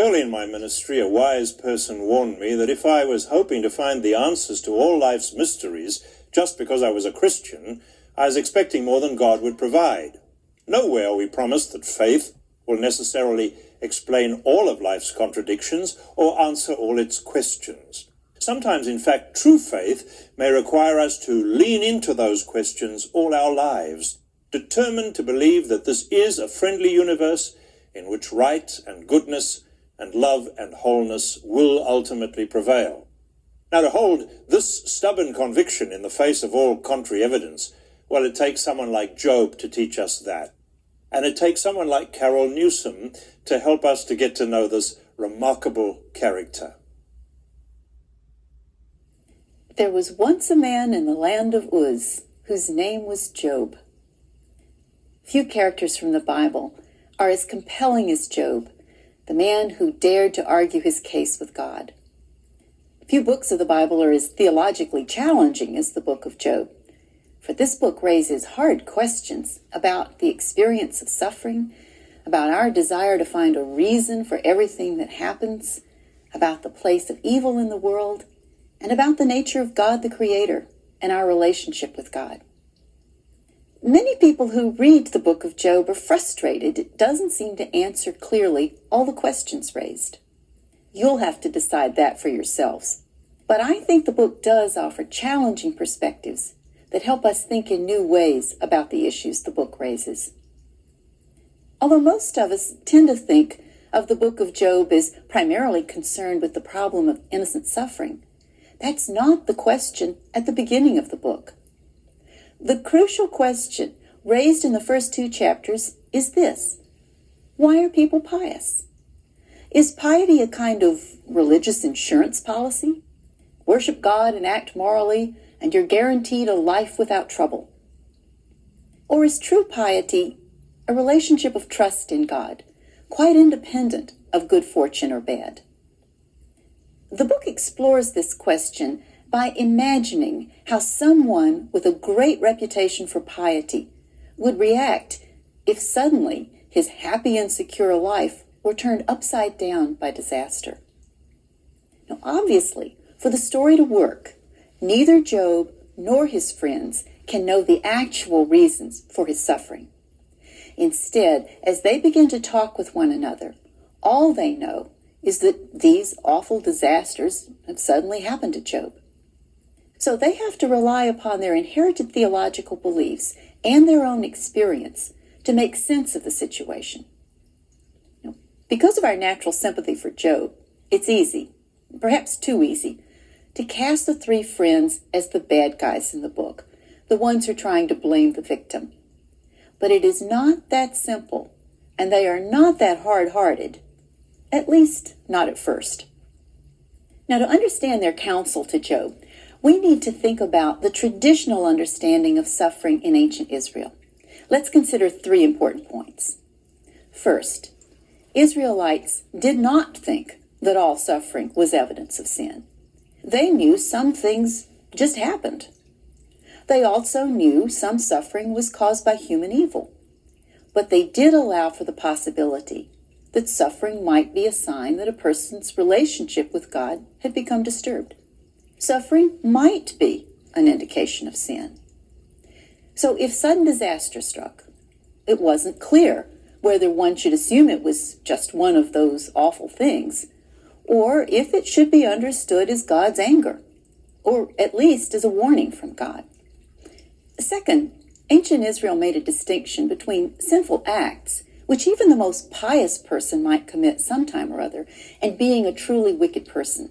Early in my ministry, a wise person warned me that if I was hoping to find the answers to all life's mysteries just because I was a Christian, I was expecting more than God would provide. Nowhere are we promised that faith will necessarily explain all of life's contradictions or answer all its questions. Sometimes, in fact, true faith may require us to lean into those questions all our lives, determined to believe that this is a friendly universe in which right and goodness and love and wholeness will ultimately prevail. Now, to hold this stubborn conviction in the face of all contrary evidence, well, it takes someone like Job to teach us that. And it takes someone like Carol Newsom to help us to get to know this remarkable character. There was once a man in the land of Uz whose name was Job. Few characters from the Bible are as compelling as Job, the man who dared to argue his case with God. Few books of the Bible are as theologically challenging as the book of Job, for this book raises hard questions about the experience of suffering, about our desire to find a reason for everything that happens, about the place of evil in the world, and about the nature of God the Creator and our relationship with God. Many people who read the book of Job are frustrated. It doesn't seem to answer clearly all the questions raised. You'll have to decide that for yourselves. But I think the book does offer challenging perspectives that help us think in new ways about the issues the book raises. Although most of us tend to think of the book of Job as primarily concerned with the problem of innocent suffering, that's not the question at the beginning of the book. The crucial question raised in the first 2 chapters is this: why are people pious? Is piety a kind of religious insurance policy? Worship God and act morally, and you're guaranteed a life without trouble. Or is true piety a relationship of trust in God, quite independent of good fortune or bad? The book explores this question by imagining how someone with a great reputation for piety would react if suddenly his happy and secure life were turned upside down by disaster. Now, obviously, for the story to work, neither Job nor his friends can know the actual reasons for his suffering. Instead, as they begin to talk with one another, all they know is that these awful disasters have suddenly happened to Job. So they have to rely upon their inherited theological beliefs and their own experience to make sense of the situation. Now, because of our natural sympathy for Job, it's easy, perhaps too easy, to cast the 3 friends as the bad guys in the book, the ones who are trying to blame the victim. But it is not that simple, and they are not that hard-hearted, at least not at first. Now, to understand their counsel to Job, we need to think about the traditional understanding of suffering in ancient Israel. Let's consider 3 important points. First, Israelites did not think that all suffering was evidence of sin. They knew some things just happened. They also knew some suffering was caused by human evil. But they did allow for the possibility that suffering might be a sign that a person's relationship with God had become disturbed. Suffering might be an indication of sin. So if sudden disaster struck, it wasn't clear whether one should assume it was just one of those awful things, or if it should be understood as God's anger, or at least as a warning from God. Second, ancient Israel made a distinction between sinful acts, which even the most pious person might commit sometime or other, and being a truly wicked person.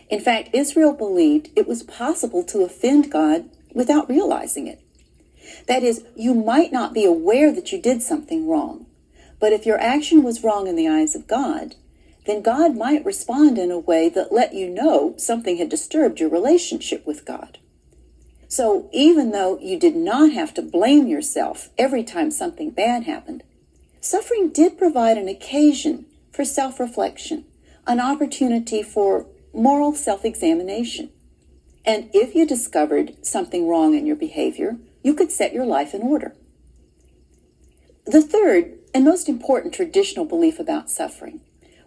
In fact, Israel believed it was possible to offend God without realizing it. That is, you might not be aware that you did something wrong, but if your action was wrong in the eyes of God, then God might respond in a way that let you know something had disturbed your relationship with God. So even though you did not have to blame yourself every time something bad happened, suffering did provide an occasion for self-reflection, an opportunity for moral self-examination. And if you discovered something wrong in your behavior, you could set your life in order. The third and most important traditional belief about suffering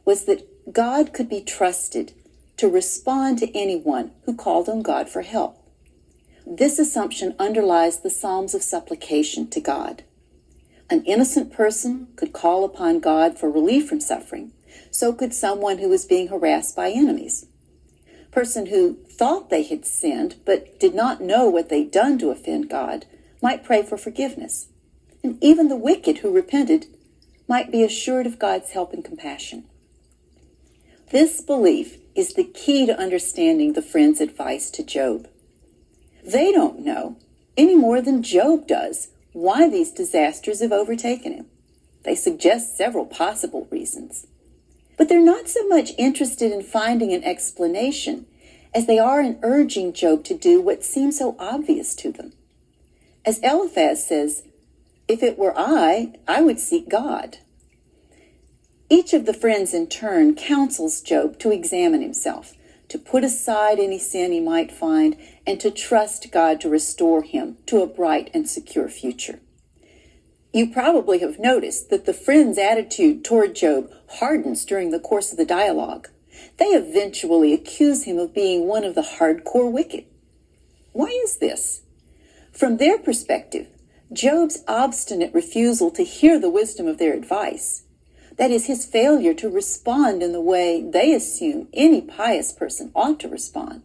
was that God could be trusted to respond to anyone who called on God for help. This assumption underlies the Psalms of supplication to God. An innocent person could call upon God for relief from suffering. So could someone who was being harassed by enemies. A person who thought they had sinned but did not know what they'd done to offend God might pray for forgiveness. And even the wicked who repented might be assured of God's help and compassion. This belief is the key to understanding the friends' advice to Job. They don't know, any more than Job does, why these disasters have overtaken him. They suggest several possible reasons. But they're not so much interested in finding an explanation as they are in urging Job to do what seems so obvious to them. As Eliphaz says, "If it were I would seek God." Each of the friends in turn counsels Job to examine himself, to put aside any sin he might find, and to trust God to restore him to a bright and secure future. You probably have noticed that the friends' attitude toward Job hardens during the course of the dialogue. They eventually accuse him of being one of the hardcore wicked. Why is this? From their perspective, Job's obstinate refusal to hear the wisdom of their advice, that is, his failure to respond in the way they assume any pious person ought to respond,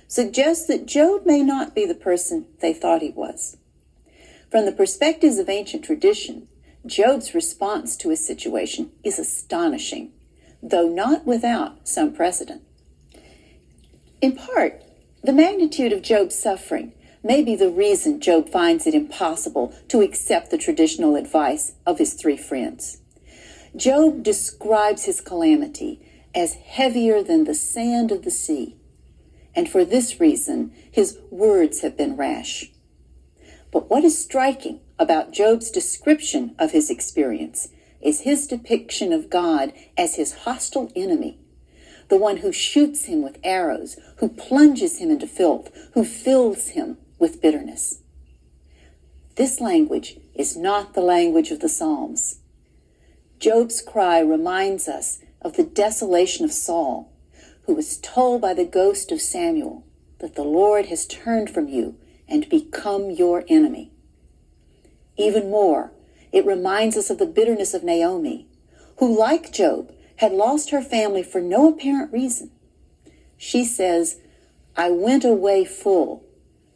suggests that Job may not be the person they thought he was. From the perspectives of ancient tradition, Job's response to his situation is astonishing, though not without some precedent. In part, the magnitude of Job's suffering may be the reason Job finds it impossible to accept the traditional advice of his three friends. Job describes his calamity as heavier than the sand of the sea, and for this reason his words have been rash. But what is striking about Job's description of his experience is his depiction of God as his hostile enemy, the one who shoots him with arrows, who plunges him into filth, who fills him with bitterness. This language is not the language of the Psalms. Job's cry reminds us of the desolation of Saul, who was told by the ghost of Samuel that the Lord has turned from you and become your enemy. Even more, it reminds us of the bitterness of Naomi, who, like Job, had lost her family for no apparent reason. She says, "I went away full,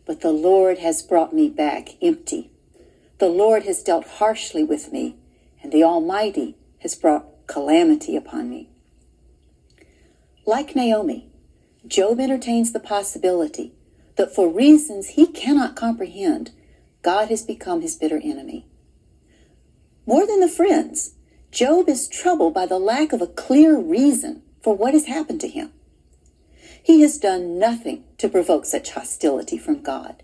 but the Lord has brought me back empty. The Lord has dealt harshly with me, and the Almighty has brought calamity upon me." Like Naomi, Job entertains the possibility that for reasons he cannot comprehend, God has become his bitter enemy. More than the friends, Job is troubled by the lack of a clear reason for what has happened to him. He has done nothing to provoke such hostility from God.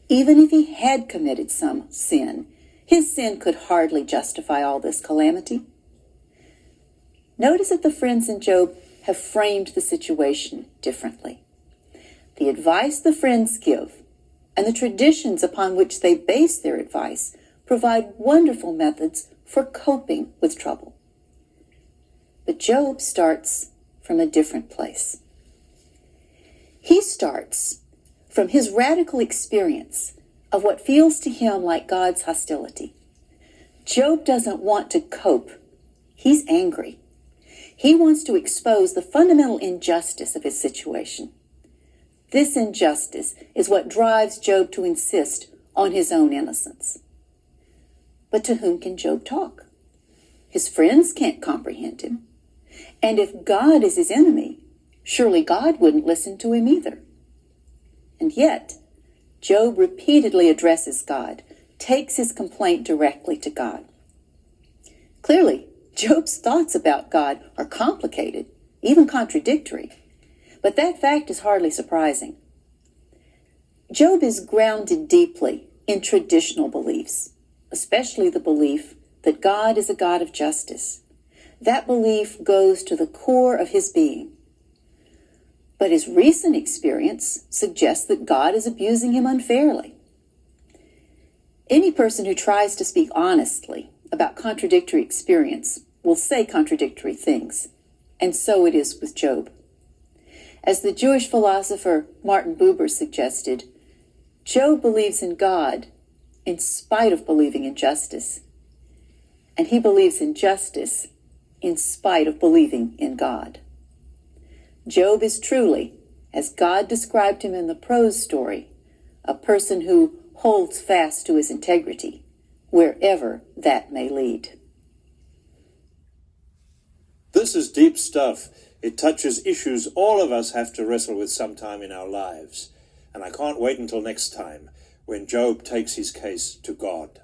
Even if he had committed some sin, his sin could hardly justify all this calamity. Notice that the friends in Job have framed the situation differently. The advice the friends give and the traditions upon which they base their advice provide wonderful methods for coping with trouble. But Job starts from a different place. He starts from his radical experience of what feels to him like God's hostility. Job doesn't want to cope. He's angry. He wants to expose the fundamental injustice of his situation. This injustice is what drives Job to insist on his own innocence. But to whom can Job talk? His friends can't comprehend him. And if God is his enemy, surely God wouldn't listen to him either. And yet, Job repeatedly addresses God, takes his complaint directly to God. Clearly, Job's thoughts about God are complicated, even contradictory. But that fact is hardly surprising. Job is grounded deeply in traditional beliefs, especially the belief that God is a God of justice. That belief goes to the core of his being. But his recent experience suggests that God is abusing him unfairly. Any person who tries to speak honestly about contradictory experience will say contradictory things. And so it is with Job. As the Jewish philosopher Martin Buber suggested, Job believes in God in spite of believing in justice. And he believes in justice in spite of believing in God. Job is truly, as God described him in the prose story, a person who holds fast to his integrity, wherever that may lead. This is deep stuff. It touches issues all of us have to wrestle with sometime in our lives. And I can't wait until next time, when Job takes his case to God.